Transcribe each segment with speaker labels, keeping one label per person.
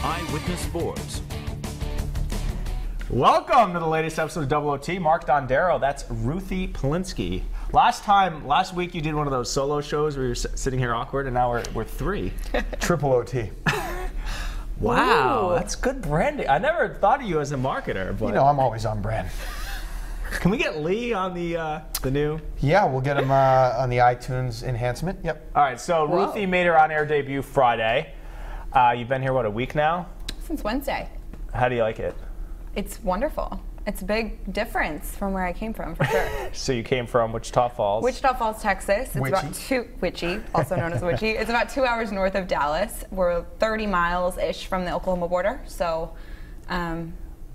Speaker 1: Eyewitness Sports.
Speaker 2: Welcome to the latest episode of Double OT. Mark Dondero, that's Ruthie Polinsky. Last week you did one of those solo shows where you're sitting here awkward, and now we're three.
Speaker 3: Triple OT.
Speaker 2: Wow, that's good branding. I never thought of you as a marketer, but
Speaker 3: You know, I'm always on brand.
Speaker 2: Can we get Lee on the new?
Speaker 3: Yeah, we'll get him on the iTunes enhancement. Yep.
Speaker 2: All right, so Ruthie made her on-air debut Friday. You've been here, what, a week now?
Speaker 4: Since Wednesday.
Speaker 2: How do you like it?
Speaker 4: It's wonderful. It's a big difference from where I came from, for sure.
Speaker 2: So you came from Wichita Falls?
Speaker 4: Wichita Falls, Texas. It's about Witchy, also known as Witchy. It's about 2 hours north of Dallas. We're 30 miles-ish from the Oklahoma border, so...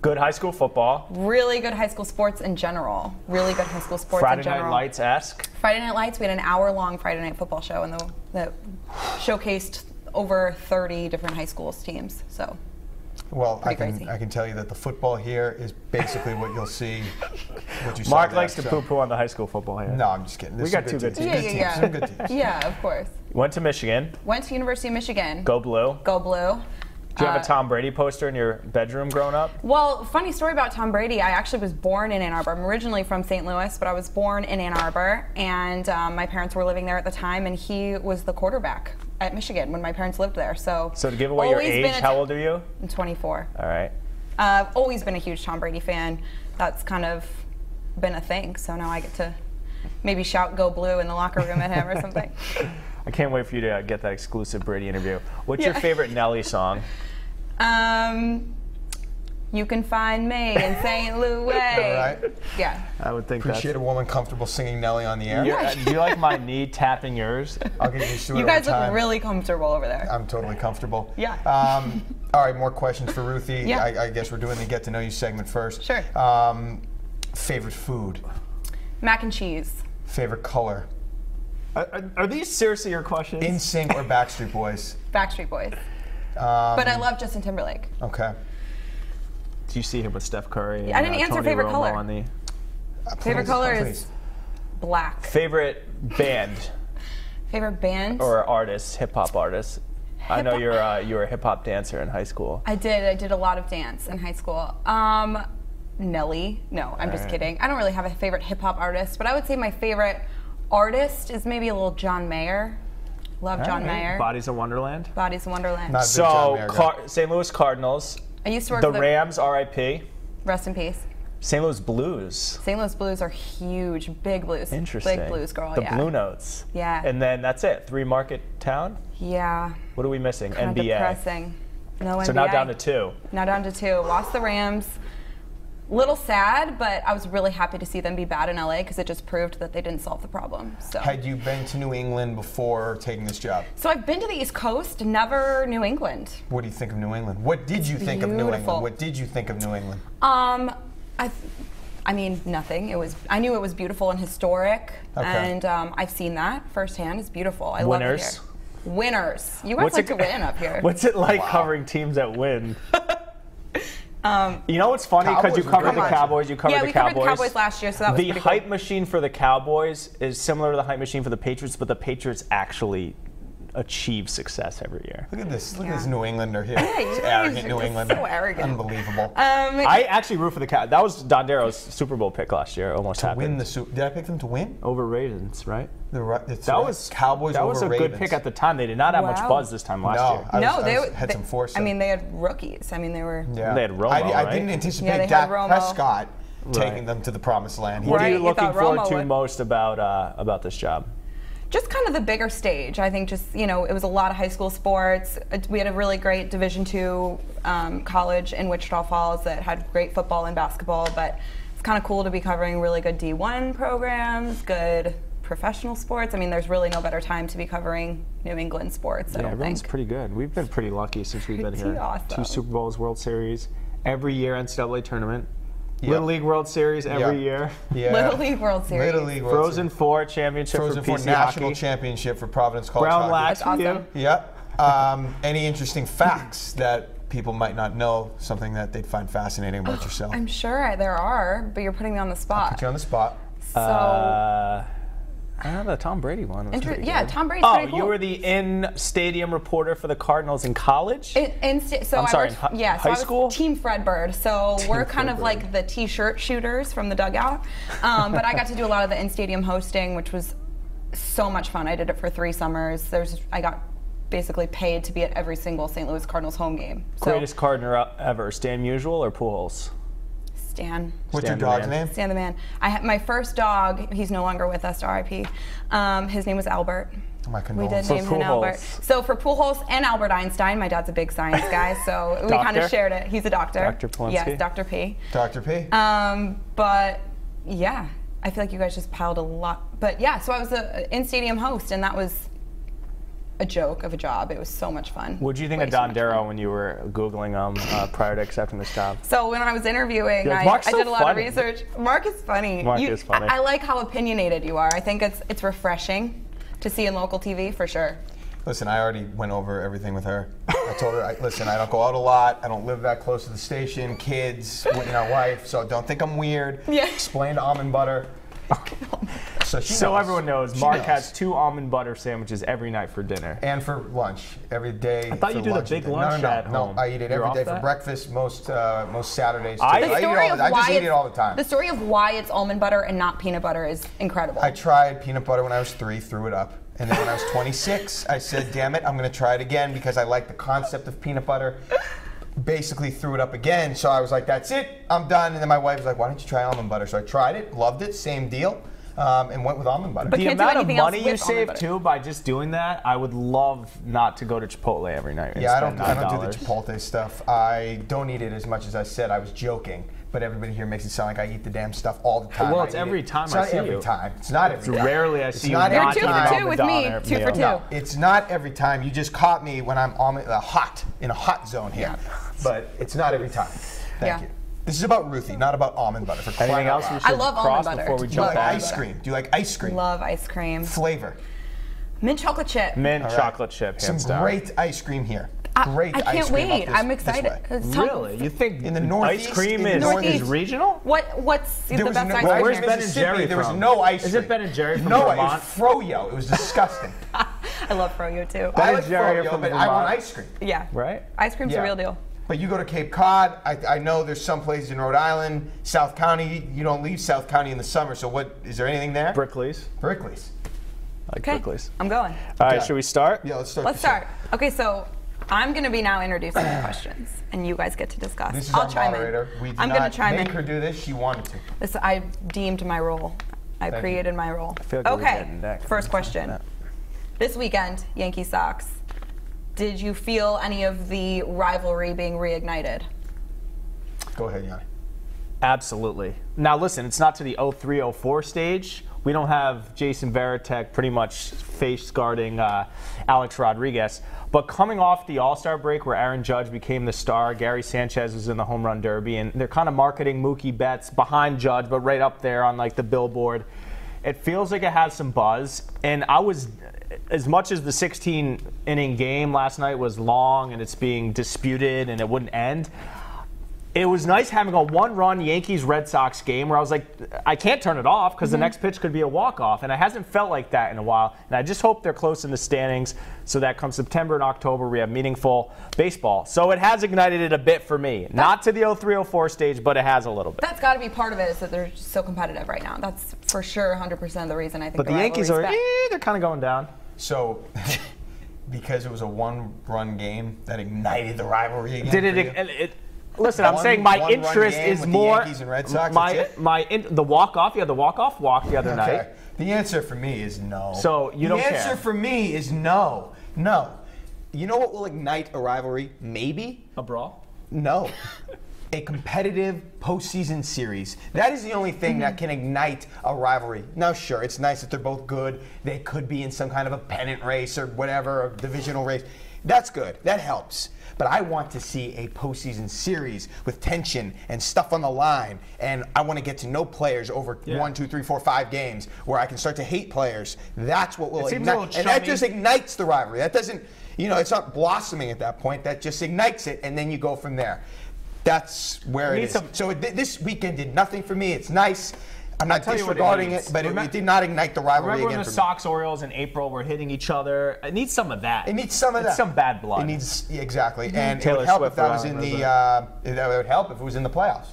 Speaker 2: Good high school football.
Speaker 4: Really good high school sports in general. Really good high school sports in general.
Speaker 2: Friday Night Lights-esque?
Speaker 4: Friday Night Lights, we had an hour-long Friday Night football show that showcased over 30 different high schools teams, so...
Speaker 3: Well, I
Speaker 4: crazy.
Speaker 3: can tell you that the football here is basically what you'll see. What you saw
Speaker 2: Mark
Speaker 3: there,
Speaker 2: likes to poo-poo on the high school football here.
Speaker 3: No, I'm just kidding.
Speaker 2: We got two good teams.
Speaker 3: Some good teams.
Speaker 4: Yeah, of course.
Speaker 2: Went to Michigan.
Speaker 4: Went to University of Michigan.
Speaker 2: Go Blue.
Speaker 4: Go Blue.
Speaker 2: Do you have a Tom Brady poster in your bedroom growing up?
Speaker 4: Well, funny story about Tom Brady. I actually was born in Ann Arbor. I'm originally from St. Louis, but I was born in Ann Arbor, and my parents were living there at the time, and he was the quarterback at Michigan when my parents lived there. So
Speaker 2: to give away your age, how old are you?
Speaker 4: I'm 24.
Speaker 2: All right.
Speaker 4: I've always been a huge Tom Brady fan. That's kind of been a thing. So now I get to maybe shout "Go Blue" in the locker room at him or something.
Speaker 2: I can't wait for you to get that exclusive Brady interview. What's your favorite Nellie song?
Speaker 4: You Can Find Me in St. Louis.
Speaker 3: Right.
Speaker 4: Yeah.
Speaker 2: I would think
Speaker 3: Appreciate a woman comfortable singing Nellie on the air.
Speaker 2: Do you like my knee tapping yours?
Speaker 3: I'll get used to it.
Speaker 4: You guys
Speaker 3: over time.
Speaker 4: look really comfortable over there.
Speaker 3: I'm totally comfortable.
Speaker 4: Yeah.
Speaker 3: All right, more questions for Ruthie.
Speaker 4: Yeah.
Speaker 3: I guess we're doing the get to know you segment first.
Speaker 4: Sure.
Speaker 3: Favorite food?
Speaker 4: Mac and cheese.
Speaker 3: Favorite color?
Speaker 2: Are these seriously your questions?
Speaker 3: NSYNC or Backstreet Boys?
Speaker 4: Backstreet Boys. But I love Justin Timberlake.
Speaker 3: Okay.
Speaker 2: Do you see him with Steph Curry?
Speaker 4: I didn't answer
Speaker 2: Tony
Speaker 4: favorite
Speaker 2: Romo
Speaker 4: color.
Speaker 2: On the...
Speaker 4: Favorite color is black.
Speaker 2: Favorite band?
Speaker 4: Favorite band?
Speaker 2: Or artist, hip-hop artist? I know you were a hip-hop dancer in high school.
Speaker 4: I did a lot of dance in high school. Nellie. No, I'm just kidding. I don't really have a favorite hip-hop artist, but I would say my favorite artist is maybe a little John Mayer. Love John Mayer.
Speaker 2: Bodies of Wonderland?
Speaker 4: Bodies of Wonderland.
Speaker 3: Not a big John Mayer guy.
Speaker 2: St. Louis Cardinals.
Speaker 4: I used to work
Speaker 2: the
Speaker 4: for
Speaker 2: Rams, R.I.P.
Speaker 4: Rest in peace.
Speaker 2: St. Louis Blues.
Speaker 4: St. Louis Blues are huge, big blues.
Speaker 2: Interesting.
Speaker 4: Big blues girl,
Speaker 2: The Blue Notes.
Speaker 4: Yeah.
Speaker 2: And then that's it. 3 Market Town?
Speaker 4: Yeah.
Speaker 2: What are we missing?
Speaker 4: Kinda
Speaker 2: NBA.
Speaker 4: Depressing. No NBA.
Speaker 2: So now down to 2.
Speaker 4: Now down to 2. Lost the Rams. Little sad, but I was really happy to see them be bad in LA because it just proved that they didn't solve the problem. So.
Speaker 3: Had you been to New England before taking this job?
Speaker 4: So I've been to the East Coast, never New England.
Speaker 3: What do you think of New England? What did you think of New England?
Speaker 4: Beautiful.
Speaker 3: What did you think of New England?
Speaker 4: I mean, nothing. I knew it was beautiful and historic, and I've seen that firsthand. It's beautiful. I love it here. Winners. You guys like to win up here.
Speaker 2: What's it like covering teams that win? You know what's funny? Because you covered the Cowboys. You covered the Cowboys.
Speaker 4: Yeah, we covered the Cowboys last year, so that was pretty cool.
Speaker 2: The hype machine for the Cowboys is similar to the hype machine for the Patriots, but the Patriots actually achieve success every year.
Speaker 3: Look at this. Look at this New Englander here.
Speaker 4: He's
Speaker 3: arrogant New Englander.
Speaker 4: So arrogant.
Speaker 3: Unbelievable.
Speaker 2: I actually root for the Cowboys. That was Dondero's Super Bowl pick last year. Almost happened.
Speaker 3: Win the Super. Did I pick them to win?
Speaker 2: Over Ravens, right?
Speaker 3: That
Speaker 2: was
Speaker 3: Cowboys.
Speaker 2: That was
Speaker 3: over
Speaker 2: a good
Speaker 3: Ravens.
Speaker 2: pick at the time. They did not have much buzz this time last year.
Speaker 3: They had some force.
Speaker 4: I mean, they had rookies. I mean, they were.
Speaker 3: Yeah.
Speaker 2: They had Romo.
Speaker 3: I didn't anticipate Dak Prescott taking them to the promised land.
Speaker 2: What are you looking forward to most about this job?
Speaker 4: Just kind of the bigger stage. I think just, it was a lot of high school sports. We had a really great Division II college in Wichita Falls that had great football and basketball, but it's kind of cool to be covering really good D1 programs, good professional sports. I mean, there's really no better time to be covering New England sports, I don't
Speaker 2: everyone's
Speaker 4: think.
Speaker 2: pretty good. We've been pretty lucky since we've been here.
Speaker 4: Awesome.
Speaker 2: 2 Super Bowls, World Series, every year NCAA tournament. Little League World Series every year.
Speaker 3: Yeah.
Speaker 4: Little League World Series.
Speaker 3: Little League World
Speaker 2: Frozen
Speaker 3: Series.
Speaker 2: Four championship
Speaker 3: Frozen
Speaker 2: for
Speaker 3: Four
Speaker 2: PC
Speaker 3: national
Speaker 2: hockey.
Speaker 3: championship for Providence College
Speaker 2: Brown
Speaker 3: hockey.
Speaker 2: lads for you.
Speaker 4: Awesome.
Speaker 3: Yep. Any interesting facts that people might not know, something that they'd find fascinating about yourself?
Speaker 4: I'm sure there are, but you're putting me on the spot.
Speaker 3: Put you on the spot.
Speaker 4: So
Speaker 2: The Tom Brady one was pretty
Speaker 4: Yeah,
Speaker 2: good.
Speaker 4: Tom Brady's pretty cool.
Speaker 2: You were the in-stadium reporter for the Cardinals in college?
Speaker 4: So
Speaker 2: I'm sorry, high
Speaker 4: I
Speaker 2: school?
Speaker 4: was Team Fredbird. So we're kind of
Speaker 2: Fredbird.
Speaker 4: like the T-shirt shooters from the dugout. But I got to do a lot of the in-stadium hosting, which was so much fun. I did it for 3 summers. I got basically paid to be at every single St. Louis Cardinals home game. So,
Speaker 2: Greatest Cardinal ever, Stan Musial or Pujols?
Speaker 4: Stan.
Speaker 3: What's
Speaker 2: Stan
Speaker 3: your
Speaker 2: the
Speaker 3: dog's
Speaker 2: man.
Speaker 3: name?
Speaker 4: Stan the man. I had my first dog. He's no longer with us. R.I.P. His name was Albert.
Speaker 3: My
Speaker 4: We did
Speaker 3: condolences.
Speaker 4: name him Albert. So for Pujols and Albert Einstein, my dad's a big science guy, so we kind
Speaker 2: Doctor?
Speaker 4: of shared it. He's a doctor.
Speaker 2: Dr. Polinsky?
Speaker 4: Yes, Dr. P.
Speaker 3: Dr. P.
Speaker 4: But yeah, I feel like you guys just piled a lot. But yeah, so I was an in-stadium host, and that was a joke of a job. It was so much fun.
Speaker 2: What did you think
Speaker 4: Way
Speaker 2: of
Speaker 4: so
Speaker 2: Don
Speaker 4: much
Speaker 2: Darrow
Speaker 4: fun.
Speaker 2: when you were Googling him prior to accepting this job?
Speaker 4: So when I was interviewing,
Speaker 2: You're like,
Speaker 4: I
Speaker 2: "Mark's so
Speaker 4: did a lot
Speaker 2: funny."
Speaker 4: of research. Mark is funny.
Speaker 2: Mark is funny.
Speaker 4: I like how opinionated you are. I think it's refreshing to see in local TV for sure.
Speaker 3: Listen, I already went over everything with her. I told her, listen, I don't go out a lot. I don't live that close to the station. Kids, our wife, so don't think I'm weird.
Speaker 4: Yeah.
Speaker 3: Explained almond butter. So she
Speaker 2: So
Speaker 3: knows.
Speaker 2: everyone knows,
Speaker 3: She
Speaker 2: Mark
Speaker 3: knows.
Speaker 2: has 2 almond butter sandwiches every night for dinner.
Speaker 3: And for lunch, every day.
Speaker 2: I thought you
Speaker 3: for
Speaker 2: do the
Speaker 3: lunch
Speaker 2: big
Speaker 3: and
Speaker 2: lunch
Speaker 3: dinner.
Speaker 2: at home.
Speaker 3: No, I eat it
Speaker 2: You're
Speaker 3: every
Speaker 2: off
Speaker 3: day for
Speaker 2: that?
Speaker 3: breakfast, most Saturdays. Too.
Speaker 2: I-
Speaker 3: I just eat it all the time.
Speaker 4: The story of why it's almond butter and not peanut butter is incredible.
Speaker 3: I tried peanut butter when I was 3, threw it up. And then when I was 26, I said, damn it, I'm going to try it again because I like the concept of peanut butter. Basically threw it up again. So I was like, that's it, I'm done. And then my wife was like, why don't you try almond butter? So I tried it, loved it, same deal, and went with almond butter.
Speaker 4: But
Speaker 2: The
Speaker 4: can't do
Speaker 2: amount of
Speaker 4: anything else
Speaker 2: money you
Speaker 4: with almond
Speaker 2: save
Speaker 4: butter.
Speaker 2: too by just doing that, I would love not to go to Chipotle every night. And
Speaker 3: Yeah, I
Speaker 2: spend
Speaker 3: don't do the
Speaker 2: $9.
Speaker 3: Chipotle stuff. I don't eat it as much as I said. I was joking. But everybody here makes it sound like I eat the damn stuff all the time.
Speaker 2: Well,
Speaker 3: I
Speaker 2: it's
Speaker 3: eat
Speaker 2: every
Speaker 3: it.
Speaker 2: time
Speaker 3: It's
Speaker 2: I
Speaker 3: not
Speaker 2: see
Speaker 3: every
Speaker 2: you.
Speaker 3: time. It's not every time.
Speaker 2: Rarely I
Speaker 3: It's
Speaker 2: see you
Speaker 3: not
Speaker 2: not
Speaker 3: every
Speaker 2: eating
Speaker 4: You're
Speaker 3: time.
Speaker 4: 2 for
Speaker 2: an
Speaker 4: 2 with
Speaker 2: almond
Speaker 4: me. 2 for
Speaker 2: meal.
Speaker 4: 2.
Speaker 3: It's not every time. You just caught me when I'm in a hot zone here.
Speaker 4: Yeah.
Speaker 3: But it's not every time. Thank
Speaker 4: Yeah.
Speaker 3: you. This is about Ruthie, not about almond butter. For crying
Speaker 2: Anything
Speaker 3: out
Speaker 2: else we
Speaker 3: loud.
Speaker 2: should
Speaker 4: I love almond
Speaker 2: cross
Speaker 4: butter.
Speaker 2: before we
Speaker 3: Do you
Speaker 2: jump
Speaker 3: like
Speaker 2: back?
Speaker 3: ice cream? Do you like ice cream?
Speaker 4: Love ice cream.
Speaker 3: Flavor.
Speaker 4: Mint chocolate chip.
Speaker 2: Mint
Speaker 3: All right.
Speaker 2: chocolate chip, hands
Speaker 3: Some
Speaker 2: down.
Speaker 3: great ice cream here. Great
Speaker 4: I
Speaker 3: ice
Speaker 4: can't
Speaker 3: cream
Speaker 4: wait.
Speaker 3: up
Speaker 4: I'm
Speaker 3: this
Speaker 4: excited.
Speaker 3: way.
Speaker 2: Really? You think
Speaker 3: In the
Speaker 2: ice
Speaker 3: Northeast,
Speaker 2: cream
Speaker 3: in the
Speaker 2: is
Speaker 4: Northeast.
Speaker 2: regional?
Speaker 4: What's the
Speaker 3: There was
Speaker 4: best
Speaker 3: no,
Speaker 4: ice
Speaker 3: well,
Speaker 4: cream
Speaker 2: where's
Speaker 4: here?
Speaker 2: Ben and
Speaker 3: Mississippi,
Speaker 2: Jerry
Speaker 3: there was
Speaker 2: from?
Speaker 3: no ice
Speaker 2: Is
Speaker 3: cream.
Speaker 2: it Ben and Jerry from
Speaker 3: No,
Speaker 2: Vermont?
Speaker 3: it was Froyo. It was disgusting.
Speaker 4: I love Froyo too.
Speaker 3: I
Speaker 2: and
Speaker 3: like
Speaker 2: Jerry are
Speaker 3: Froyo,
Speaker 2: from
Speaker 3: but I
Speaker 2: Vermont.
Speaker 3: want ice cream.
Speaker 4: Yeah.
Speaker 2: Right?
Speaker 4: Ice cream's
Speaker 3: Yeah.
Speaker 4: a real deal.
Speaker 3: But you go to Cape Cod, I know there's some places in Rhode Island, South County. You don't leave South County in the summer, so what, is there anything there?
Speaker 2: Brickley's.
Speaker 3: Brickley's.
Speaker 2: I like
Speaker 4: Okay.
Speaker 2: Brickley's.
Speaker 4: I'm going.
Speaker 2: All right,
Speaker 3: Okay.
Speaker 2: should we start?
Speaker 3: Yeah, let's start.
Speaker 4: Let's
Speaker 3: the show.
Speaker 4: start. Okay, so I'm going to be now introducing the questions, and you guys get to discuss.
Speaker 3: This is
Speaker 4: I'll
Speaker 3: our
Speaker 4: chime
Speaker 3: moderator.
Speaker 4: in.
Speaker 3: We did
Speaker 4: I'm going
Speaker 3: not
Speaker 4: to chime
Speaker 3: make
Speaker 4: in.
Speaker 3: her do this. She wanted to.
Speaker 4: This I deemed my role. I
Speaker 3: Thank you.
Speaker 4: created my role.
Speaker 2: feel like we're
Speaker 4: Okay.
Speaker 2: getting that.
Speaker 4: First question. This weekend, Yankee Sox. Did you feel any of the rivalry being reignited?
Speaker 3: Go ahead, Yianni.
Speaker 2: Absolutely. Now listen, it's not to the 03-04 stage. We don't have Jason Varitek pretty much face guarding Alex Rodriguez. But coming off the All-Star break where Aaron Judge became the star, Gary Sanchez was in the home run derby, and they're kind of marketing Mookie Betts behind Judge, but right up there on like the billboard. It feels like it has some buzz. And I was, as much as the 16-inning game last night was long and it's being disputed and it wouldn't end, it was nice having a one-run Yankees-Red Sox game where I was like, I can't turn it off because the next pitch could be a walk-off, and it hasn't felt like that in a while. And I just hope they're close in the standings so that come September and October we have meaningful baseball. So it has ignited it a bit for me. Not to the 03-04 stage, but it has a little bit.
Speaker 4: That's got to be part of it, is that they're just so competitive right now. That's for sure 100% the reason I think
Speaker 2: But the Yankees are, they're kind of going down.
Speaker 3: So, because it was a one-run game that ignited the rivalry again.
Speaker 2: Did
Speaker 3: for you?
Speaker 2: Listen, I'm
Speaker 3: One-
Speaker 2: saying my
Speaker 3: one-run
Speaker 2: interest
Speaker 3: game
Speaker 2: is
Speaker 3: with the
Speaker 2: more
Speaker 3: Yankees and Red Sox, that's it?
Speaker 2: the walk-off. Yeah, the walk-off walk the other night.
Speaker 3: Okay. The answer for me is no.
Speaker 2: So, you don't
Speaker 3: The answer
Speaker 2: care?
Speaker 3: for me is no. No. You know what will ignite a rivalry? Maybe?
Speaker 2: A brawl?
Speaker 3: No. A competitive postseason series. That is the only thing that can ignite a rivalry. Now, sure, it's nice that they're both good. They could be in some kind of a pennant race or whatever, a divisional race. That's good. That helps. But I want to see a postseason series with tension and stuff on the line. And I want to get to know players over 1, 2, 3, 4, 5 games where I can start to hate players. That's what will
Speaker 2: It seems a
Speaker 3: ignite.
Speaker 2: little
Speaker 3: And that
Speaker 2: chummy.
Speaker 3: just ignites the rivalry. That doesn't, it's not blossoming at that point. That just ignites it, and then you go from there. That's where
Speaker 2: We
Speaker 3: it
Speaker 2: need
Speaker 3: is.
Speaker 2: some-
Speaker 3: So this weekend did nothing for me. It's nice. I'm not disregarding it, but it did not ignite the rivalry
Speaker 2: Remember
Speaker 3: again
Speaker 2: when
Speaker 3: for
Speaker 2: the
Speaker 3: me.
Speaker 2: Sox-Orioles in April were hitting each other? It needs some of that.
Speaker 3: It needs some of that.
Speaker 2: It's some bad blood.
Speaker 3: It needs exactly, and
Speaker 2: Taylor
Speaker 3: it would help
Speaker 2: Swift
Speaker 3: if that was
Speaker 2: around
Speaker 3: in
Speaker 2: with
Speaker 3: the. That would help if it was in the playoffs.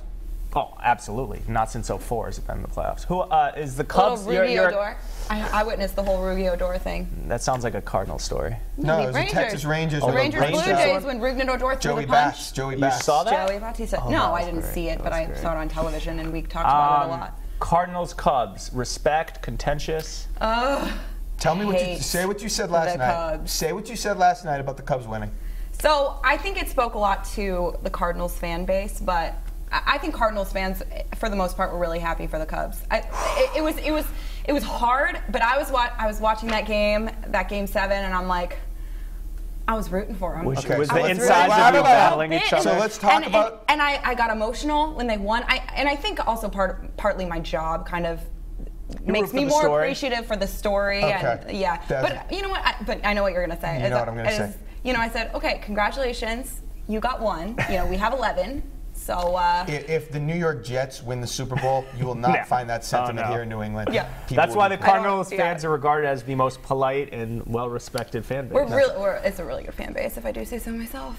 Speaker 2: Oh, absolutely. Not since 04 has it been in the playoffs. Who is the
Speaker 4: Little
Speaker 2: Cubs?
Speaker 4: Rudy Odor. I witnessed the whole Rudy Odor thing.
Speaker 2: That sounds like a Cardinal story.
Speaker 3: No,
Speaker 4: the
Speaker 3: it was the
Speaker 4: Rangers.
Speaker 3: Texas Rangers.
Speaker 4: The
Speaker 3: with
Speaker 4: Rangers
Speaker 3: Rangers.
Speaker 4: Blue Jays when Rudy Odor threw
Speaker 3: Joey
Speaker 4: the punch.
Speaker 3: Bats. Joey
Speaker 2: You
Speaker 3: Bats.
Speaker 2: saw that?
Speaker 4: Joey Bats.
Speaker 2: Oh,
Speaker 4: No,
Speaker 2: that
Speaker 4: I
Speaker 2: was
Speaker 4: didn't
Speaker 2: great.
Speaker 4: see it,
Speaker 2: That
Speaker 4: but
Speaker 2: was
Speaker 4: I
Speaker 2: great.
Speaker 4: saw it on television, and we talked about it a lot.
Speaker 2: Cardinals, Cubs, respect, contentious.
Speaker 3: Tell me say what you said last
Speaker 4: the
Speaker 3: night.
Speaker 4: Cubs.
Speaker 3: Say what you said last night about the Cubs winning.
Speaker 4: So I think it spoke a lot to the Cardinals fan base, but I think Cardinals fans, for the most part, were really happy for the Cubs. It was hard, but I was watching that game 7, and I'm like, I was rooting for them.
Speaker 2: Was
Speaker 3: Okay,
Speaker 2: the
Speaker 3: so let's
Speaker 2: insides
Speaker 3: talk
Speaker 2: of you
Speaker 3: about-
Speaker 2: battling each other?
Speaker 3: So let's talk about.
Speaker 4: And I got emotional when they won. I think also partly my job kind of makes
Speaker 2: root
Speaker 4: me
Speaker 2: for the
Speaker 4: more
Speaker 2: story?
Speaker 4: appreciative for the story.
Speaker 3: Okay.
Speaker 4: And yeah, but you know what? But I know what you're gonna say.
Speaker 3: You know what I'm gonna say.
Speaker 4: You know, I said, okay, congratulations, you got 1. You know, we have 11. So
Speaker 3: If the New York Jets win the Super Bowl, you will not
Speaker 2: No.
Speaker 3: find that sentiment
Speaker 2: Oh, no.
Speaker 3: here in New England.
Speaker 4: Yeah.
Speaker 3: People
Speaker 2: That's why
Speaker 3: will
Speaker 2: the
Speaker 3: be-
Speaker 2: Cardinals
Speaker 4: yeah.
Speaker 2: fans are regarded as the most polite and well-respected fan base.
Speaker 4: it's a really good fan base, if I do say so myself.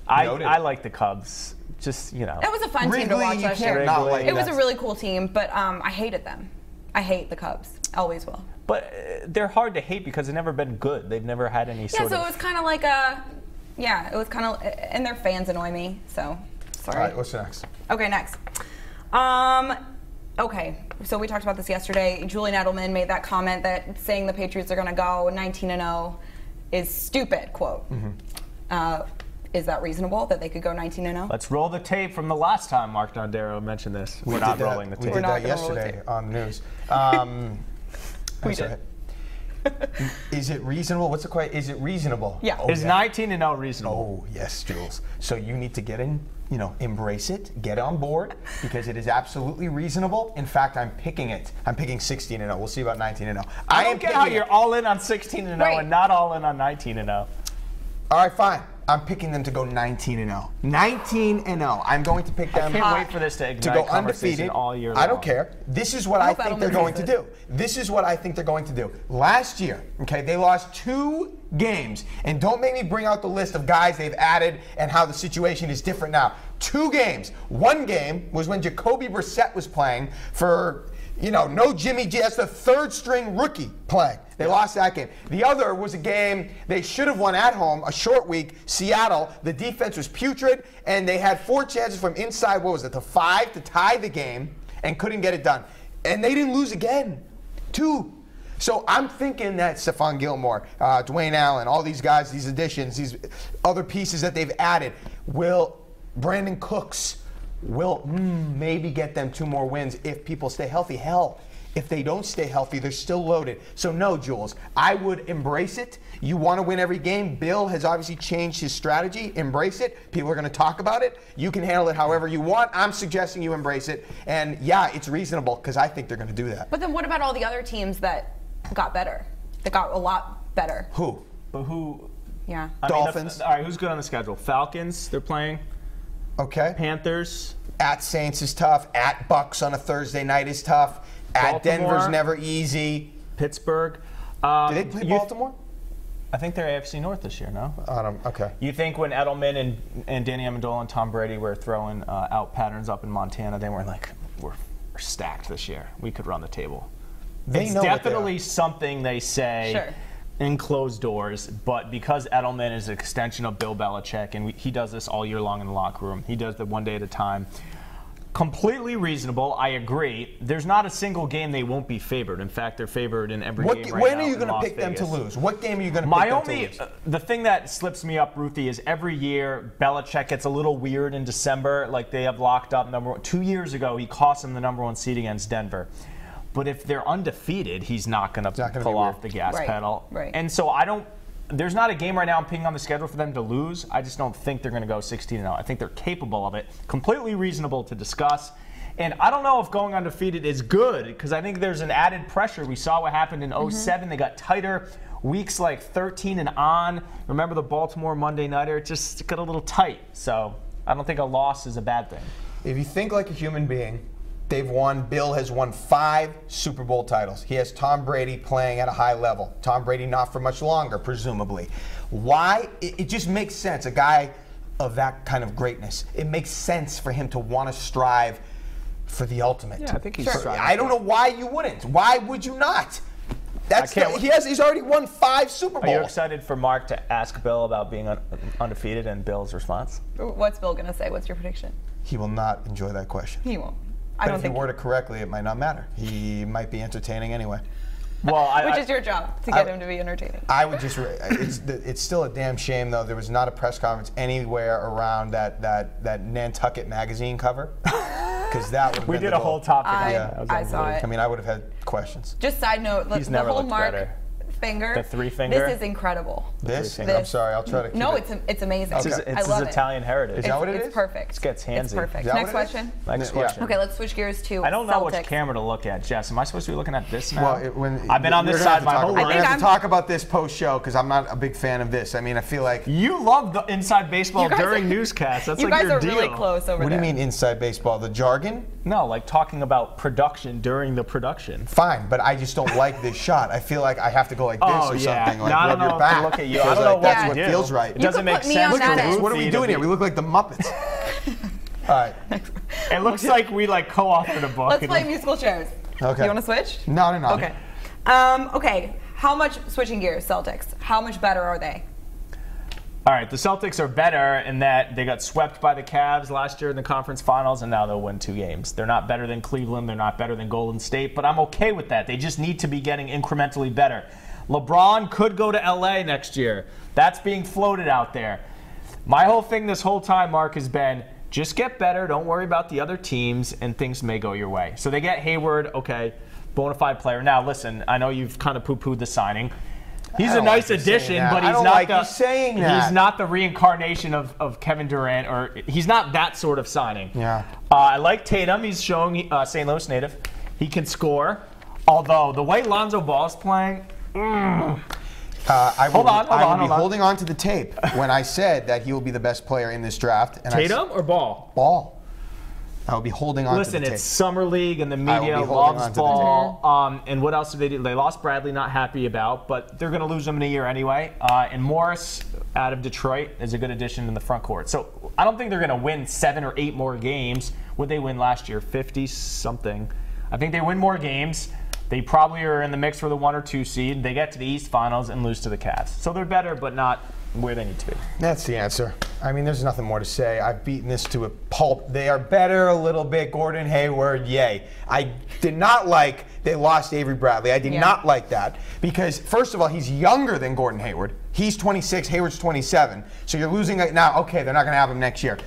Speaker 3: Noted.
Speaker 2: I like the Cubs. Just, you know.
Speaker 4: It was a fun team to
Speaker 3: Wrigley,
Speaker 4: watch
Speaker 3: you
Speaker 4: last
Speaker 3: can't
Speaker 4: year.
Speaker 3: not like
Speaker 4: It was a
Speaker 3: that.
Speaker 4: really cool team, but I hated them. I hate the Cubs. Always will.
Speaker 2: But they're hard to hate because they've never been good. They've never had any
Speaker 4: Yeah,
Speaker 2: sort
Speaker 4: so
Speaker 2: of.
Speaker 4: it was kind of like it was kind of, and their fans annoy me, so sorry.
Speaker 3: All right, what's next?
Speaker 4: Okay, next. Okay, so we talked about this yesterday. Julian Edelman made that comment that saying the Patriots are going to go 19-0 is stupid, quote. Is that reasonable that they could go 19-0?
Speaker 2: Let's roll the tape from the last time Mark Dondero mentioned this. We're not rolling the
Speaker 3: We
Speaker 2: tape.
Speaker 3: did
Speaker 4: not
Speaker 3: that
Speaker 4: gonna roll the
Speaker 3: yesterday
Speaker 4: tape.
Speaker 3: on the news.
Speaker 4: We
Speaker 3: I'm sorry. Is it reasonable? What's the question? Is it reasonable?
Speaker 4: Yeah.
Speaker 3: Oh,
Speaker 2: Is
Speaker 3: yeah.
Speaker 2: 19-0 reasonable?
Speaker 3: Oh, yes, Jules. So you need to get in, embrace it, get on board, because it is absolutely reasonable. In fact, I'm picking it. I'm picking 16-0. We'll see about 19-0.
Speaker 2: I
Speaker 3: am
Speaker 2: don't get how
Speaker 3: picking
Speaker 2: you're
Speaker 3: it.
Speaker 2: all in on 16-0
Speaker 4: Right.
Speaker 2: and not all in on 19-0.
Speaker 3: All right, fine. I'm picking them to go 19-0. 19-0. I'm going to pick them
Speaker 2: Can't wait for this to ignite
Speaker 3: to go
Speaker 2: conversation
Speaker 3: undefeated
Speaker 2: all year long.
Speaker 3: I don't care. This is what I
Speaker 4: hope
Speaker 3: think they're
Speaker 4: Edelman
Speaker 3: going to
Speaker 4: sees
Speaker 3: do. This is what I think they're going to do. Last year, okay, they lost 2 games, and don't make me bring out the list of guys they've added and how the situation is different now. 2 games. 1 game was when Jacoby Brissett was playing for, no Jimmy G. That's the 3rd string rookie playing. They lost that game. The other was a game they should have won at home, a short week, Seattle. The defense was putrid, and they had 4 chances from inside, the 5 to tie the game, and couldn't get it done. And they didn't lose again. 2. So I'm thinking that Stephon Gilmore, Dwayne Allen, all these guys, these additions, these other pieces that they've added, Brandon Cooks will maybe get them 2 more wins if people stay healthy. Hell, if they don't stay healthy, they're still loaded. So no, Jules, I would embrace it. You want to win every game. Bill has obviously changed his strategy. Embrace it. People are going to talk about it. You can handle it however you want. I'm suggesting you embrace it. And yeah, it's reasonable because I think they're going to do that.
Speaker 4: But then what about all the other teams that got better? That got a lot better?
Speaker 3: Who?
Speaker 2: But who?
Speaker 4: Yeah.
Speaker 2: I mean,
Speaker 3: Dolphins.
Speaker 2: all right, who's good on the schedule? Falcons, they're playing.
Speaker 3: Okay.
Speaker 2: Panthers.
Speaker 3: At Saints is tough. At Bucks on a Thursday night is tough. At
Speaker 2: Baltimore.
Speaker 3: Denver's never easy.
Speaker 2: Pittsburgh.
Speaker 3: Do they play Baltimore?
Speaker 2: I think they're AFC North this year, no?
Speaker 3: Okay.
Speaker 2: You think when Edelman and Danny Amendola and Tom Brady were throwing out patterns up in Montana, they weren't like, we're stacked this year. We could run the table.
Speaker 3: They
Speaker 2: It's
Speaker 3: know what they are.
Speaker 2: definitely something they say
Speaker 4: Sure.
Speaker 2: in closed doors, but because Edelman is an extension of Bill Belichick, and he does this all year long in the locker room, he does it one day at a time. Completely reasonable, I agree. There's not a single game they won't be favored. In fact, they're favored in every game right
Speaker 3: When
Speaker 2: now
Speaker 3: are you
Speaker 2: in
Speaker 3: going to
Speaker 2: Las
Speaker 3: pick them to
Speaker 2: Vegas.
Speaker 3: lose? What game are you going to
Speaker 2: My
Speaker 3: pick them
Speaker 2: only,
Speaker 3: to lose?
Speaker 2: the thing that slips me up, Ruthie, is every year Belichick gets a little weird in December. Like they have locked up number 1. 2 years ago, he cost them the number 1 seed against Denver. But if they're undefeated, he's not going to pull off the gas
Speaker 4: Right,
Speaker 2: pedal.
Speaker 4: right.
Speaker 2: And so there's not a game right now I'm picking on the schedule for them to lose. I just don't think they're going to go 16-0. I think they're capable of it. Completely reasonable to discuss. And I don't know if going undefeated is good because I think there's an added pressure. We saw what happened in 07. They got tighter weeks like 13 and on. Remember the Baltimore Monday Nighter? It just got a little tight. So I don't think a loss is a bad thing.
Speaker 3: If you think like a human being, Bill has won 5 Super Bowl titles. He has Tom Brady playing at a high level. Tom Brady not for much longer, presumably. Why? It just makes sense. A guy of that kind of greatness, it makes sense for him to want to strive for the ultimate.
Speaker 2: Yeah, I think he's striving.
Speaker 3: I don't know why you wouldn't. Why would you not? He's already won 5 Super Bowls.
Speaker 2: Are you excited for Mark to ask Bill about being undefeated and Bill's response?
Speaker 4: What's Bill going to say? What's your prediction?
Speaker 3: He will not enjoy that question.
Speaker 4: He won't.
Speaker 3: But if he word it correctly, it might not matter. He might be entertaining anyway.
Speaker 2: Well,
Speaker 4: which is your job, to get him to be entertaining.
Speaker 3: I would just. It's still a damn shame though. There was not a press conference anywhere around that Nantucket magazine cover, because that would have been.
Speaker 2: We did a whole topic.
Speaker 4: I saw it.
Speaker 3: I mean, I would have had questions.
Speaker 4: Just side note,
Speaker 2: He's
Speaker 4: the
Speaker 2: never
Speaker 4: whole
Speaker 2: looked
Speaker 4: Mark
Speaker 2: better.
Speaker 4: finger.
Speaker 2: The 3 finger.
Speaker 4: This is incredible.
Speaker 3: This?
Speaker 2: This.
Speaker 3: I'm sorry. I'll try to keep
Speaker 4: No,
Speaker 3: it.
Speaker 4: it's amazing.
Speaker 3: Okay.
Speaker 2: It's
Speaker 4: I
Speaker 2: his
Speaker 4: love it.
Speaker 2: Italian heritage.
Speaker 3: Is that what it is?
Speaker 4: It's perfect.
Speaker 2: It gets handsy.
Speaker 4: It's perfect.
Speaker 3: Is that
Speaker 4: Next
Speaker 3: what it is?
Speaker 4: question.
Speaker 2: Next
Speaker 3: Yeah.
Speaker 2: question.
Speaker 4: Okay, let's switch gears to
Speaker 2: I don't know
Speaker 4: Celtics.
Speaker 2: which camera to look at, Jess. Am I supposed to be looking at this now?
Speaker 3: Well,
Speaker 2: I've been on this side my whole
Speaker 3: We're
Speaker 2: life.
Speaker 3: going to have to talk about this post-show because I'm not a big fan of this. I mean, I feel like.
Speaker 2: You love the inside baseball
Speaker 4: You guys
Speaker 2: during
Speaker 4: are-
Speaker 2: newscasts. That's
Speaker 4: You
Speaker 2: like
Speaker 4: guys
Speaker 2: your
Speaker 4: are
Speaker 2: deal.
Speaker 4: really close over
Speaker 3: What do
Speaker 4: there.
Speaker 3: you mean inside baseball? The jargon?
Speaker 2: No, like talking about production during the production.
Speaker 3: Fine, but I just don't like this shot. I feel like I have to go like this
Speaker 2: Oh,
Speaker 3: or
Speaker 2: yeah.
Speaker 3: something. Like
Speaker 2: No, I
Speaker 3: rub
Speaker 2: don't
Speaker 3: your
Speaker 2: know if to
Speaker 3: back.
Speaker 2: look at you. I
Speaker 3: Feels
Speaker 2: don't know
Speaker 3: like that's
Speaker 2: what
Speaker 3: what
Speaker 2: you do.
Speaker 3: feels right.
Speaker 2: It doesn't
Speaker 4: could
Speaker 2: make
Speaker 4: put me
Speaker 2: sense.
Speaker 4: on
Speaker 3: Look
Speaker 4: that
Speaker 3: at this.
Speaker 4: end.
Speaker 3: What are we
Speaker 2: Ruthie
Speaker 3: doing
Speaker 2: to
Speaker 3: here? We look like the Muppets. All right.
Speaker 2: It looks like we like co-authored a book.
Speaker 4: Let's play musical chairs.
Speaker 3: Okay.
Speaker 4: You want to switch?
Speaker 3: No.
Speaker 4: Okay. Okay. How much, switching gears, Celtics, how much better are they?
Speaker 2: All right, the Celtics are better in that they got swept by the Cavs last year in the conference finals, and now they'll win 2 games. They're not better than Cleveland. They're not better than Golden State, but I'm okay with that. They just need to be getting incrementally better. LeBron could go to LA next year. That's being floated out there. My whole thing this whole time, Mark, has been just get better. Don't worry about the other teams, and things may go your way. So they get Hayward, okay, bona fide player. Now, listen, I know you've kind of poo-pooed the signing. He's a nice addition, but he's not the reincarnation of Kevin Durant, or he's not that sort of signing.
Speaker 3: Yeah.
Speaker 2: I like Tatum. He's showing St. Louis native. He can score. Although the way Lonzo Ball's playing,
Speaker 3: I
Speaker 2: Hold on.
Speaker 3: will be holding on to the tape when I said that he will be the best player in this draft. And
Speaker 2: Tatum or Ball?
Speaker 3: Ball. I will be holding on to the tape.
Speaker 2: Listen, it's summer league and the
Speaker 3: I will
Speaker 2: media
Speaker 3: be holding
Speaker 2: loves
Speaker 3: on to the
Speaker 2: Ball. And what else did they do? They lost Bradley, not happy about, but they're going to lose him in a year anyway. And Morris out of Detroit is a good addition in the front court. So I don't think they're going to win 7 or 8 more games. What did they win last year? 50-something. I think they win more games. They probably are in the mix for the 1 or 2 seed. They get to the East Finals and lose to the Cavs. So they're better, but not where they need to be.
Speaker 3: That's the answer. I mean, there's nothing more to say. I've beaten this to a pulp. They are better a little bit. Gordon Hayward, yay. I did not like they lost Avery Bradley. I did not like that because, first of all, he's younger than Gordon Hayward. He's 26, Hayward's 27. So you're losing it now. Okay, they're not going to have him next year.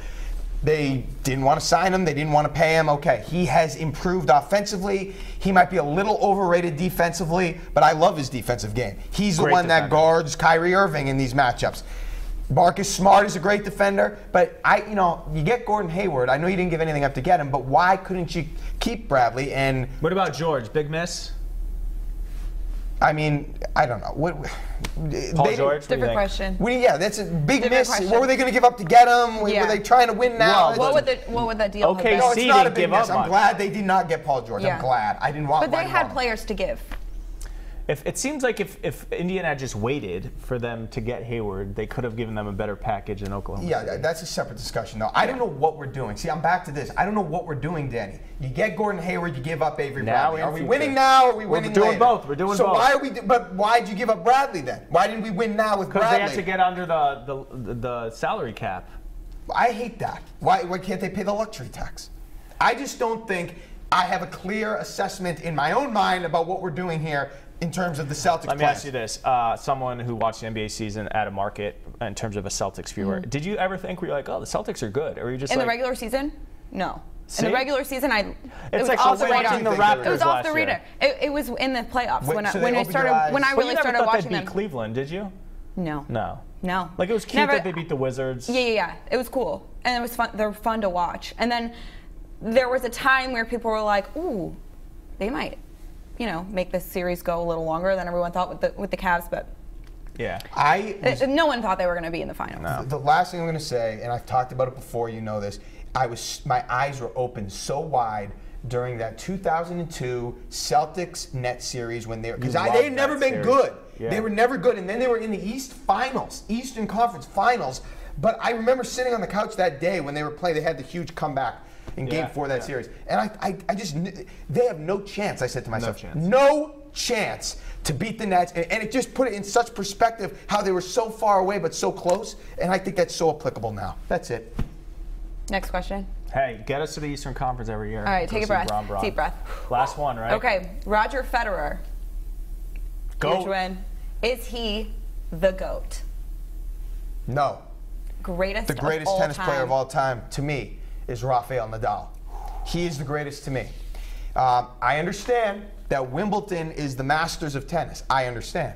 Speaker 3: They didn't want to sign him. They didn't want to pay him. Okay, he has improved offensively. He might be a little overrated defensively, but I love his defensive game. He's the one that guards Kyrie Irving in these matchups. Marcus Smart is a great defender, but you get Gordon Hayward. I know you didn't give anything up to get him, but why couldn't you keep Bradley? And
Speaker 2: What about George? Big miss?
Speaker 3: I mean, I don't know.
Speaker 2: Paul George?
Speaker 4: Different question.
Speaker 3: That's a big
Speaker 4: Different
Speaker 3: miss.
Speaker 4: question.
Speaker 3: What were they going to give up to get him? Were they trying to win now?
Speaker 2: Well,
Speaker 4: What would that deal
Speaker 2: Okay,
Speaker 4: have
Speaker 3: No,
Speaker 4: been?
Speaker 3: it's
Speaker 2: See,
Speaker 3: not a
Speaker 2: they
Speaker 3: big
Speaker 2: give up
Speaker 3: miss. I'm
Speaker 2: much.
Speaker 3: glad they did not get Paul George. I'm glad. I didn't want.
Speaker 4: But they had players to give.
Speaker 2: If it seems like if Indiana had just waited for them to get Hayward, they could have given them a better package in Oklahoma.
Speaker 3: Yeah, that's a separate discussion, though. I don't know what we're doing. See, I'm back to this. I don't know what we're doing, Danny. You get Gordon Hayward, you give up Avery Bradley. Are we winning now? Or are we winning
Speaker 2: doing
Speaker 3: later?
Speaker 2: both. We're doing
Speaker 3: so
Speaker 2: both.
Speaker 3: Why are we? But why did you give up Bradley then? Why didn't we win now with
Speaker 2: Because
Speaker 3: Bradley?
Speaker 2: they had to get under the salary cap.
Speaker 3: I hate that. Why can't they pay the luxury tax? I just don't think I have a clear assessment in my own mind about what we're doing here in terms of the Celtics.
Speaker 2: Let me ask you this. Someone who watched the NBA season at a market in terms of a Celtics viewer, did you ever think, were you like, oh, the Celtics are good? Or were you just
Speaker 4: In
Speaker 2: like,
Speaker 4: the regular season? No.
Speaker 2: See?
Speaker 4: In the regular season, it
Speaker 2: It's
Speaker 4: was
Speaker 2: like
Speaker 4: off the
Speaker 2: watching
Speaker 4: radar.
Speaker 2: the Raptors
Speaker 4: It was off the
Speaker 2: last year.
Speaker 4: radar. It was in the playoffs
Speaker 3: Wait,
Speaker 4: when
Speaker 3: so
Speaker 4: I
Speaker 3: they opened your eyes?
Speaker 4: really
Speaker 2: But you never
Speaker 4: started
Speaker 2: thought
Speaker 4: watching
Speaker 2: they'd beat
Speaker 4: them.
Speaker 2: Cleveland, did you?
Speaker 4: No.
Speaker 2: No. Like, it was cute that they beat the Wizards.
Speaker 4: Yeah. It was cool. And it was fun. They're fun to watch. And then there was a time where people were like, ooh, they might, make this series go a little longer than everyone thought with the Cavs, but
Speaker 2: Yeah.
Speaker 4: no one thought they were going to be in the finals.
Speaker 2: No.
Speaker 3: The last thing I'm going to say, and I've talked about it before, you know this, my eyes were open so wide during that 2002 Celtics Nets series when they because
Speaker 2: loved
Speaker 3: they had never
Speaker 2: that
Speaker 3: been
Speaker 2: series.
Speaker 3: good.
Speaker 2: Yeah.
Speaker 3: They were never good, and then they were in the Eastern Conference Finals. But I remember sitting on the couch that day when they were playing. They had the huge comeback in Game 4 of that series, and I just knew they have no chance. I said to myself, no chance to beat the Nets, and it just put it in such perspective how they were so far away but so close, and I think that's so applicable now. That's it.
Speaker 4: Next question.
Speaker 2: Hey, get us to the Eastern Conference every year.
Speaker 4: All right, take a breath. Deep breath.
Speaker 2: Last one, right?
Speaker 4: Okay, Roger Federer.
Speaker 2: Goat.
Speaker 4: Huge win. Is he the GOAT?
Speaker 3: No.
Speaker 4: Greatest
Speaker 3: The greatest
Speaker 4: of all
Speaker 3: tennis
Speaker 4: time.
Speaker 3: player of all time, to me, is Rafael Nadal. He is the greatest to me. I understand that Wimbledon is the Masters of tennis. I understand.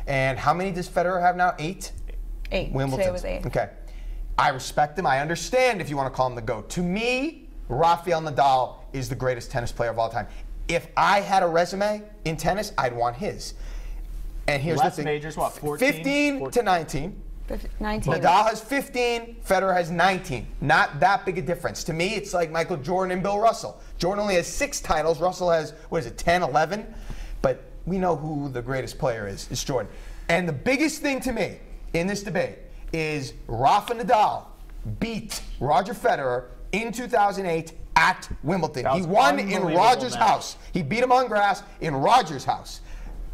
Speaker 3: And how many does Federer have now? 8?
Speaker 4: 8.
Speaker 3: Wimbledon.
Speaker 4: Today was 8.
Speaker 3: Okay. I respect him. I understand if you want to call him the GOAT. To me, Rafael Nadal is the greatest tennis player of all time. If I had a resume in tennis, I'd want his. And here's
Speaker 2: Less
Speaker 3: the thing.
Speaker 2: majors, what, 14?
Speaker 3: 15 to 19.
Speaker 4: 19.
Speaker 3: Nadal has 15, Federer has 19. Not that big a difference. To me, it's like Michael Jordan and Bill Russell. Jordan only has 6 titles. Russell has, 10, 11? But we know who the greatest player is. It's Jordan. And the biggest thing to me in this debate is Rafa Nadal beat Roger Federer in 2008 at Wimbledon. He won in Roger's house. He beat him on grass in Roger's house.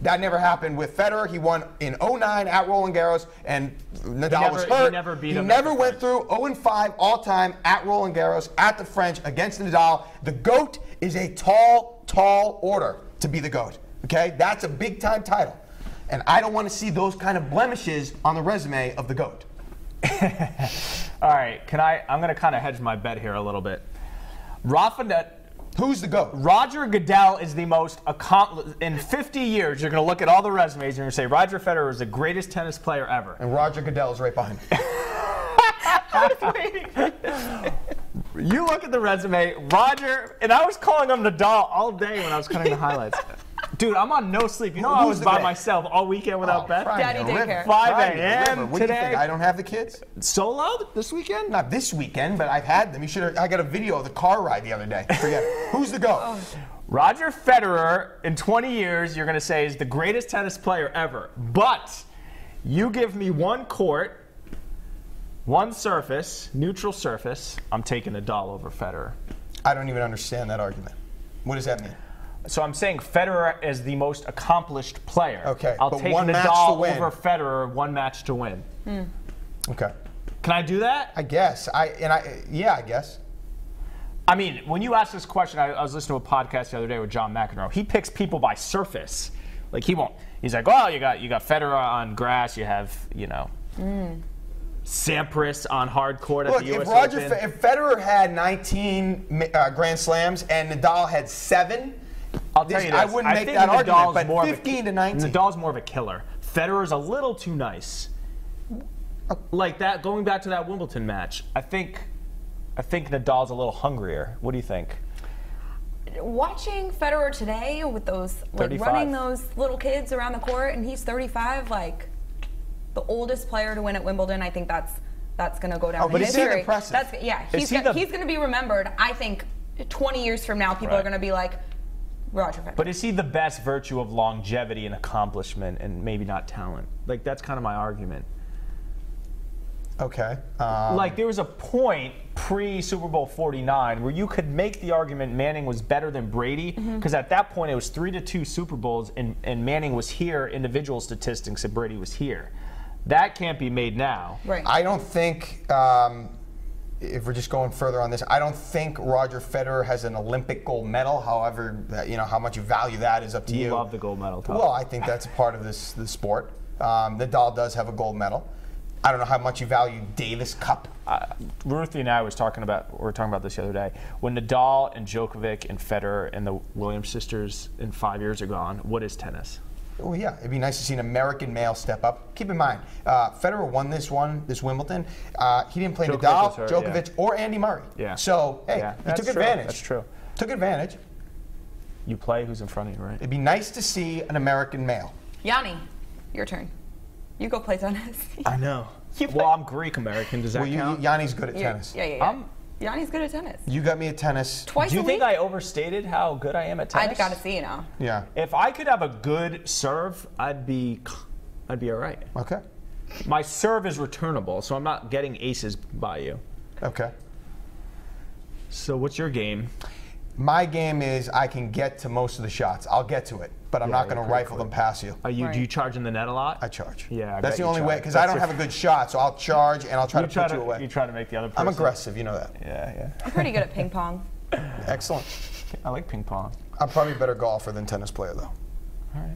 Speaker 3: That never happened with Federer. He won in 2009 at Roland Garros, and Nadal was hurt.
Speaker 2: He never beat him.
Speaker 3: He never went through 0-5 all-time at Roland Garros at the French against Nadal. The GOAT is a tall, tall order to be the GOAT. Okay, that's a big-time title, and I don't want to see those kind of blemishes on the resume of the GOAT.
Speaker 2: All right, I'm going to kind of hedge my bet here a little bit.
Speaker 3: Who's the GOAT?
Speaker 2: Roger Goodell is the most accomplished. In 50 years, you're going to look at all the resumes and you're going to say Roger Federer is the greatest tennis player ever.
Speaker 3: And Roger Goodell is right behind him.
Speaker 2: You look at the resume, Roger, and I was calling him Nadal all day when I was cutting the highlights. Dude, I'm on no sleep. You know I was by myself all weekend without Beth.
Speaker 4: Daddy daycare.
Speaker 2: 5 a.m.
Speaker 3: What do you
Speaker 2: today.
Speaker 3: think? I don't have the kids?
Speaker 2: Solo this weekend?
Speaker 3: Not this weekend, but I've had them. I got a video of the car ride the other day. Forget it. Who's the GOAT?
Speaker 2: Roger Federer, in 20 years, you're going to say is the greatest tennis player ever. But you give me one court, one surface, neutral surface, I'm taking Nadal over Federer.
Speaker 3: I don't even understand that argument. What does that mean?
Speaker 2: So I'm saying Federer is the most accomplished player.
Speaker 3: Okay,
Speaker 2: I'll
Speaker 3: but
Speaker 2: take
Speaker 3: one match to
Speaker 2: Nadal
Speaker 3: win.
Speaker 2: over Federer, one match to win.
Speaker 3: Okay.
Speaker 2: Can I do that?
Speaker 3: I guess. Yeah, I guess.
Speaker 2: I mean, when you asked this question, I was listening to a podcast the other day with John McEnroe. He picks people by surface. Like he won't. He's like, oh, you got Federer on grass. You have, Sampras on hard court at
Speaker 3: Look,
Speaker 2: the US Open.
Speaker 3: if Federer had 19 Grand Slams and Nadal had 7,
Speaker 2: I'll tell you this.
Speaker 3: I wouldn't make
Speaker 2: think
Speaker 3: that
Speaker 2: Nadal's
Speaker 3: argument.
Speaker 2: more
Speaker 3: But
Speaker 2: of
Speaker 3: 15 to 19.
Speaker 2: Nadal's more of a killer. Federer's a little too nice. Like that, going back to that Wimbledon match, I think Nadal's a little hungrier. What do you think?
Speaker 4: Watching Federer today with those,
Speaker 2: 35.
Speaker 4: running those little kids around the court, and he's 35, the oldest player to win at Wimbledon. I think that's going to go down in
Speaker 3: but he's
Speaker 4: history.
Speaker 3: impressive.
Speaker 4: He's going to be remembered. I think 20 years from now, people are going to be like Roger Federer.
Speaker 2: But is he the best virtue of longevity and accomplishment, and maybe not talent? Like that's kind of my argument.
Speaker 3: Okay.
Speaker 2: There was a point pre-Super Bowl 49 where you could make the argument Manning was better than Brady because at that point it was 3-2 Super Bowls and Manning was here, individual statistics, and Brady was here. That can't be made now.
Speaker 4: Right.
Speaker 3: I don't think, if we're just going further on this, I don't think Roger Federer has an Olympic gold medal. However, how much you value that is up to you.
Speaker 2: You love the gold medal, Tom.
Speaker 3: Well, I think that's a part of the sport. Nadal does have a gold medal. I don't know how much you value Davis Cup.
Speaker 2: Ruthie and I were talking about this the other day. When Nadal and Djokovic and Federer and the Williams sisters in 5 years are gone, what is tennis?
Speaker 3: Oh yeah, it'd be nice to see an American male step up. Keep in mind, Federer won this Wimbledon. He didn't play Nadal, Djokovic, or Andy Murray.
Speaker 2: Yeah.
Speaker 3: So hey, he took advantage.
Speaker 2: That's true.
Speaker 3: Took advantage.
Speaker 2: You play who's in front of you, right?
Speaker 3: It'd be nice to see an American male.
Speaker 4: Yianni, your turn. You go play tennis.
Speaker 2: I know. Well, I'm Greek American. Does that count?
Speaker 3: Yanni's good at tennis.
Speaker 4: Yeah. Yanni's good at tennis.
Speaker 3: You got me at tennis.
Speaker 4: Twice
Speaker 2: Do you
Speaker 4: a
Speaker 2: think
Speaker 4: week?
Speaker 2: I overstated how good I am at tennis?
Speaker 4: I've got to see you now.
Speaker 3: Yeah.
Speaker 2: If I could have a good serve, I'd be all right.
Speaker 3: Okay.
Speaker 2: My serve is returnable, so I'm not getting aces by you.
Speaker 3: Okay.
Speaker 2: So what's your game?
Speaker 3: My game is I can get to most of the shots. I'll get to it, but I'm not going
Speaker 2: you're
Speaker 3: to
Speaker 2: pretty
Speaker 3: rifle them past you.
Speaker 2: Do you
Speaker 4: Right.
Speaker 2: charge in the net a lot?
Speaker 3: I charge.
Speaker 2: Yeah, I
Speaker 3: that's
Speaker 2: bet
Speaker 3: the
Speaker 2: you
Speaker 3: only way
Speaker 2: charge.
Speaker 3: because I
Speaker 2: That's
Speaker 3: don't
Speaker 2: your-
Speaker 3: have a good shot, so I'll charge and I'll try to put you away.
Speaker 2: You try to make the other person.
Speaker 3: I'm aggressive, you know that.
Speaker 2: Yeah.
Speaker 4: I'm pretty good at ping pong.
Speaker 3: Excellent.
Speaker 2: I like ping pong.
Speaker 3: I'm probably a better golfer than tennis player, though.
Speaker 2: All right.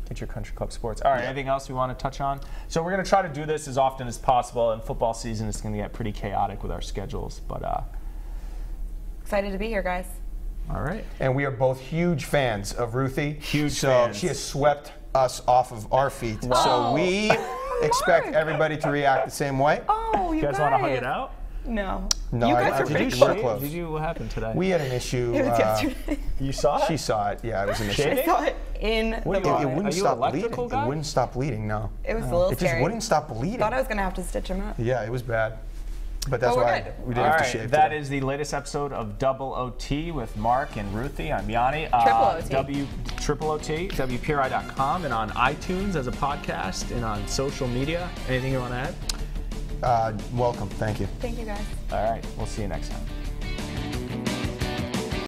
Speaker 2: Get your country club sports. All right. Anything else we want to touch on? So we're going to try to do this as often as possible. And football season is going to get pretty chaotic with our schedules, but
Speaker 4: Excited to be here, guys.
Speaker 2: all right.
Speaker 3: And we are both huge fans of Ruthie.
Speaker 2: Huge
Speaker 3: so
Speaker 2: fans.
Speaker 3: she has swept us off of our feet.
Speaker 2: Wow.
Speaker 3: So we expect everybody to react the same way.
Speaker 4: Oh,
Speaker 2: You guys want to hug it out?
Speaker 4: No.
Speaker 3: No,
Speaker 4: you
Speaker 3: I-
Speaker 4: guys
Speaker 3: I
Speaker 4: are
Speaker 3: did
Speaker 4: pretty
Speaker 3: you
Speaker 2: Did
Speaker 3: We're
Speaker 2: you,
Speaker 3: close.
Speaker 2: did you? What happened today?
Speaker 3: We had an issue.
Speaker 4: It was yesterday.
Speaker 2: You saw it?
Speaker 3: She saw it. Yeah, it was an issue.
Speaker 2: Shaving?
Speaker 4: I saw it in
Speaker 2: What
Speaker 4: the
Speaker 2: are
Speaker 3: It
Speaker 2: you
Speaker 4: moment.
Speaker 3: wouldn't
Speaker 2: Are you
Speaker 3: stop
Speaker 2: electrical
Speaker 3: bleeding.
Speaker 2: guy?
Speaker 3: It wouldn't stop bleeding. No.
Speaker 4: It was a little
Speaker 3: It just
Speaker 4: scary.
Speaker 3: wouldn't stop bleeding.
Speaker 4: Thought I was gonna have to stitch him up.
Speaker 3: Yeah, it was bad. But that's
Speaker 4: But we're
Speaker 3: why
Speaker 4: good.
Speaker 3: we
Speaker 2: All
Speaker 3: didn't have to
Speaker 2: right,
Speaker 3: shave
Speaker 2: that
Speaker 3: today.
Speaker 2: is the latest episode of Double OT with Mark and Ruthie. I'm Yianni.
Speaker 4: Triple OT.
Speaker 2: Triple OT, WPRI.com, and on iTunes as a podcast, and on social media. Anything you want to add?
Speaker 3: Welcome. Thank you.
Speaker 4: Thank you, guys.
Speaker 2: All right, we'll see you next time.